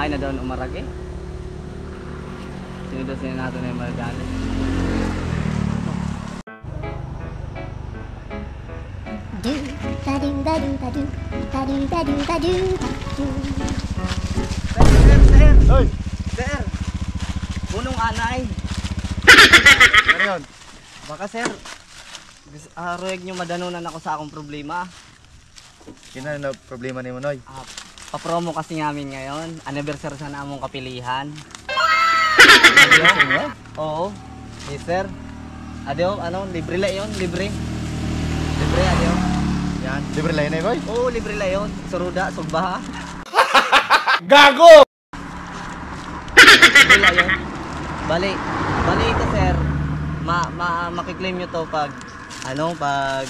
Ay na daw umaragi. Sino daw sino nato na yung maragani. Sir! Hoy! Sir! Punong anay! Ano yun? Baka sir, royag nyo madanunan ako sa akong problema. Kina na problema ni mo, Noy? Pa-promo kasi namin ngayon, anniversary sa namong kapilihan. Anniversary mo? Oo. Yes sir. Adio, ano, libre la yun, libre. Libre, adio. Yan, libre lang yun, boy? Oo, libre la yun. Suruda, sugba ha. Gago! Libre la yun. Bali ito sir, makiklaim nyo to pag, ano, pag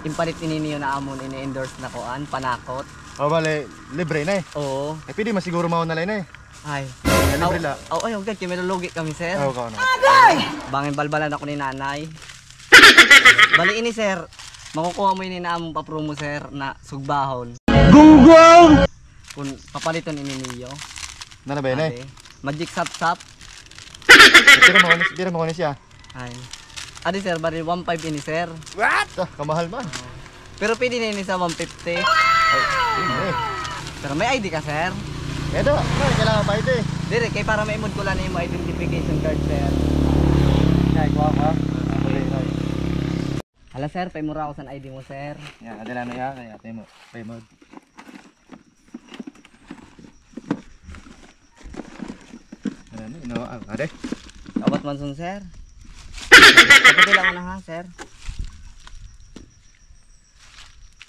impalit niyo na amon ini-endorse na koan, panakot. O bale, libre na eh. Oo. Eh, pwede masiguro mo na lang eh. Ay. Libre la. Oo, ay, okay, kimilologi kami sir. Oo, ka ano. Bangin balbalan ako ni nanay. Bali ini sir, makukuha mo ini na among pa-promo sir na sugbahon. Gunggong! Kung papaliton ini niyo. Nana ba yun eh? Magic sap-sap. Tira mo ko siya. Ay. Adi sir, bali 1.5 ini sir. What? Kamahal man. Pero pwede na ini sa 150. Eh. Pero may ID ka sir? Edo, kailangan pa ito eh. Dire, kay para maimod ko lang yung identification card sir. Yan, kuha ka. Okay, Noy. Hala sir, paimura ako sa ID mo sir. Yan, adala na yan. Kaya ate mo. Pay mo. Ano, ade? Dapat man sun sir. Kapag lang na ha sir.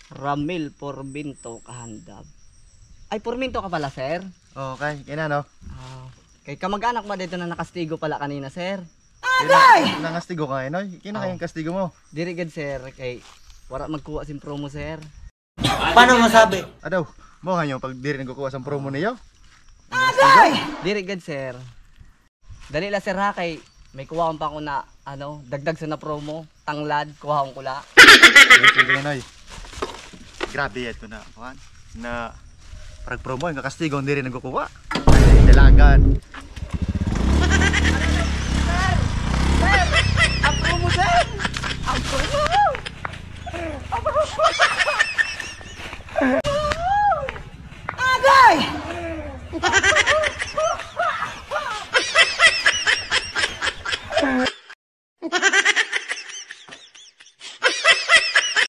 Ramil Porminto Kahandab. Ay, Porminto ka pala sir? Okay, kaya no? Kay kamag-anak ba dito na nakastigo pala kanina sir? Agay! Nangastigo ka eh, Noy. Kina kayong kastigo mo? Diri gad sir, kay wala magkuha sin promo sir. Paano masabi? Adaw, mo nga pag diri nagkukuha sa promo niyo? Diri gad sir. Dali la sir ha, kay may kuha pa ako na ano, dagdag sa na promo, tanglad, kuha ko kula. Sige, Noy. Grabe yan ito na, kuhan. Na parang promo, yung kakastigo, hindi rin nagkukuha. Ay, dalagan. Ang promo sir! Ang promo! Ang promo!